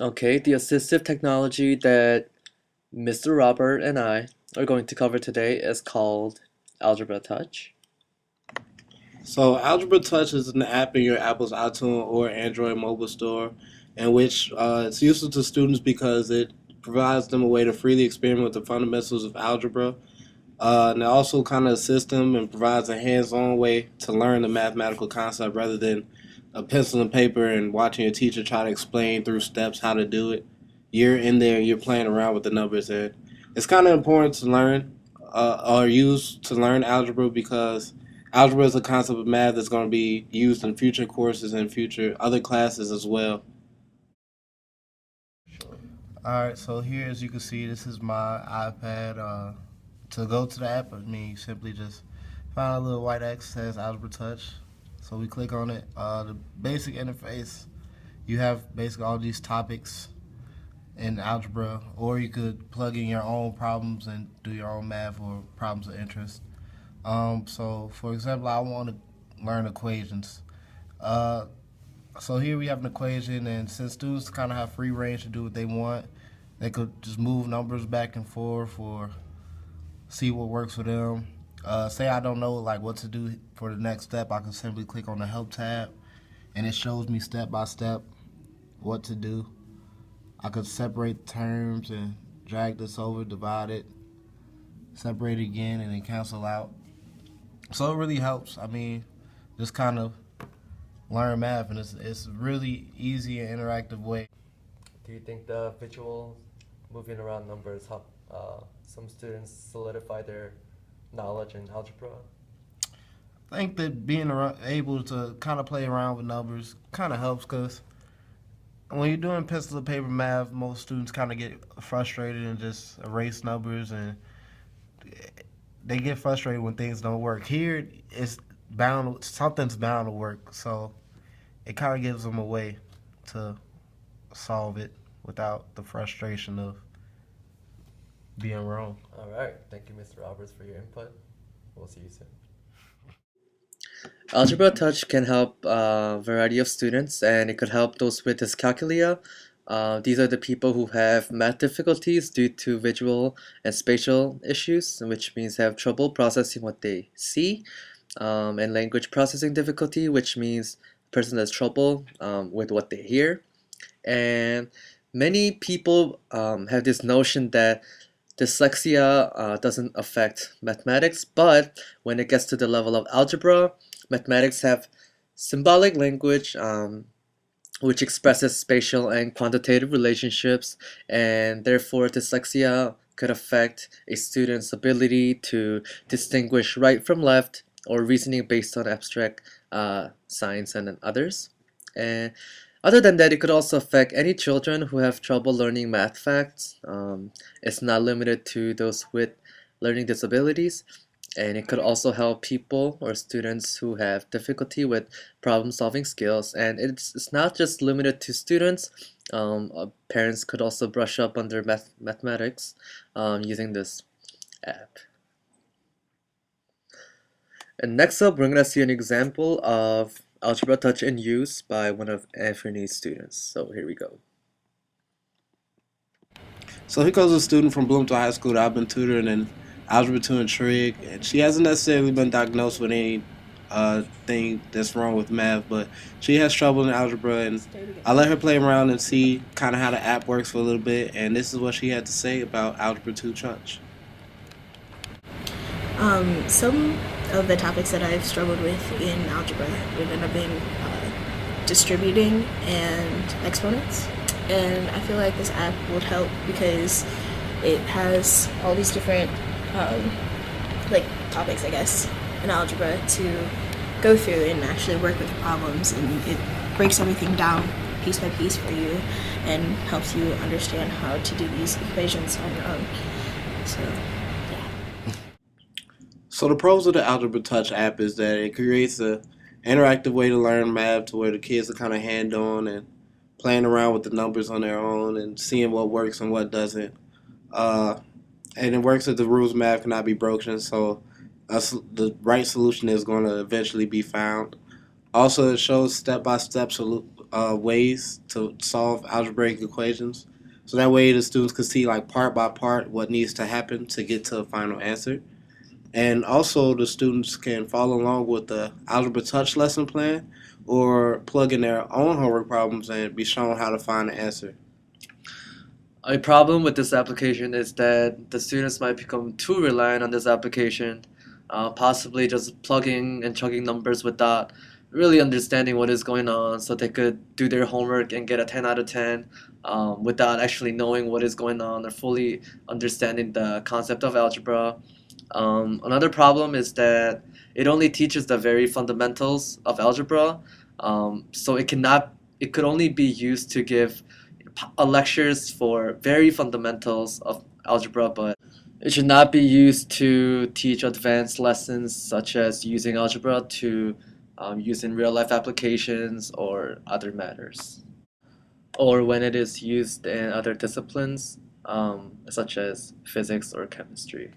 Okay, the assistive technology that Mr. Robert and I are going to cover today is called Algebra Touch. So, Algebra Touch is an app in your Apple's iTunes or Android mobile store, in which it's useful to students because it provides them a way to freely experiment with the fundamentals of algebra. And it also kind of assists them and provides a hands-on way to learn the mathematical concept rather than a pencil and paper and watching your teacher try to explain through steps how to do it. You're in there and you're playing around with the numbers, and it's kind of important to learn or use to learn algebra because algebra is a concept of math that's going to be used in future courses and future other classes as well. Alright, so here as you can see, this is my iPad. To go to the app, I mean, you simply just find a little white X that says Algebra Touch. So we click on it. The basic interface, you have basically all these topics in algebra, or you could plug in your own problems and do your own math or problems of interest. So for example, I want to learn equations. Uh, so here we have an equation, and since students kind of have free range to do what they want, they could just move numbers back and forth or see what works for them. Say I don't know like what to do for the next step, I can simply click on the help tab, and it shows me step by step what to do. I could separate terms and drag this over, divide it, separate it again, and then cancel out. So it really helps. I mean, just kind of learn math, and it's really easy and interactive way. Do you think the visual moving around numbers help some students solidify their knowledge in algebra? I think that being able to kind of play around with numbers kind of helps because when you're doing pencil and paper math, most students kind of get frustrated and just erase numbers, and they get frustrated when things don't work. Here, it's bound something's bound to work, so it kind of gives them a way to solve it without the frustration of being wrong. All right, thank you, Mr. Roberts, for your input. We'll see you soon. Algebra Touch can help a variety of students, and it could help those with dyscalculia. These are the people who have math difficulties due to visual and spatial issues, which means they have trouble processing what they see, and language processing difficulty, which means the person has trouble with what they hear. And many people have this notion that dyslexia doesn't affect mathematics, but when it gets to the level of algebra, mathematics have symbolic language, which expresses spatial and quantitative relationships, and therefore dyslexia could affect a student's ability to distinguish right from left or reasoning based on abstract science and others. And other than that, it could also affect any children who have trouble learning math facts. It's not limited to those with learning disabilities, and it could also help people or students who have difficulty with problem-solving skills. And it's not just limited to students. Parents could also brush up on their mathematics using this app. And next up, we're going to see an example of Algebra Touch in use by one of Anthony's students. So here we go. So here goes a student from Bloomington High School that I've been tutoring in Algebra 2 and Trig, and she hasn't necessarily been diagnosed with any thing that's wrong with math, but she has trouble in algebra, and I let her play around and see kind of how the app works for a little bit, and this is what she had to say about Algebra 2 Chunch. Some of the topics that I've struggled with in algebra would end up being distributing and exponents. And I feel like this app would help because it has all these different like topics, I guess, in algebra to go through and actually work with the problems, and it breaks everything down piece by piece for you and helps you understand how to do these equations on your own. So So the pros of the Algebra Touch app is that it creates a interactive way to learn math to where the kids are kind of hand-on and playing around with the numbers on their own and seeing what works and what doesn't. Uh, and it works that the rules of math cannot be broken, so the right solution is going to eventually be found. Also, it shows step-by-step ways to solve algebraic equations. So that way the students can see like part by part what needs to happen to get to a final answer. And also the students can follow along with the Algebra Touch lesson plan or plug in their own homework problems and be shown how to find the answer. A problem with this application is that the students might become too reliant on this application, possibly just plugging and chugging numbers without really understanding what is going on, so they could do their homework and get a 10 out of 10 without actually knowing what is going on or fully understanding the concept of algebra. Another problem is that it only teaches the very fundamentals of algebra, so it could only be used to give lectures for very fundamentals of algebra, but it should not be used to teach advanced lessons such as using algebra to use in real life applications or other matters, or when it is used in other disciplines such as physics or chemistry.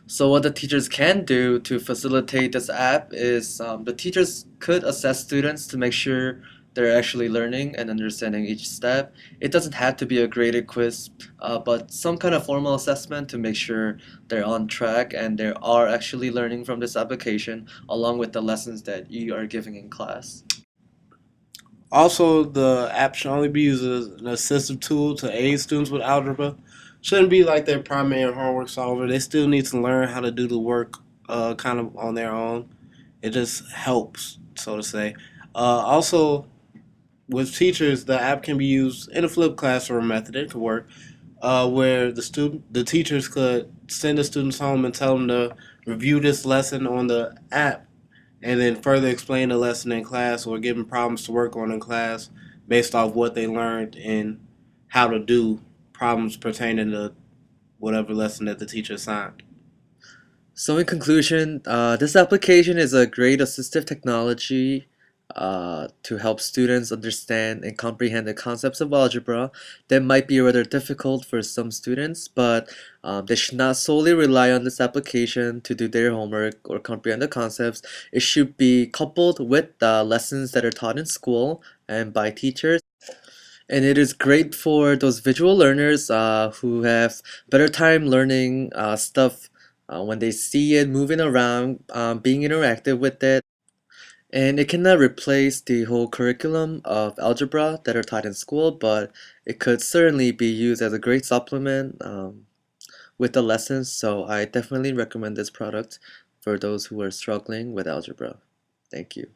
So what the teachers can do to facilitate this app is the teachers could assess students to make sure they're actually learning and understanding each step. It doesn't have to be a graded quiz, but some kind of formal assessment to make sure they're on track and they are actually learning from this application along with the lessons that you are giving in class. Also, the app should only be used as an assistive tool to aid students with algebra. Shouldn't be like their primary homework solver. They still need to learn how to do the work kind of on their own. It just helps, so to say. Also, with teachers, the app can be used in a flipped classroom method. It could work where the teachers could send the students home and tell them to review this lesson on the app and then further explain the lesson in class or give them problems to work on in class based off what they learned and how to do problems pertaining to whatever lesson that the teacher assigned. So in conclusion, this application is a great assistive technology to help students understand and comprehend the concepts of algebra that might be rather difficult for some students, but they should not solely rely on this application to do their homework or comprehend the concepts. It should be coupled with the lessons that are taught in school and by teachers. And it is great for those visual learners who have better time learning stuff when they see it moving around, being interactive with it. And it cannot replace the whole curriculum of algebra that are taught in school, but it could certainly be used as a great supplement with the lessons. So I definitely recommend this product for those who are struggling with algebra. Thank you.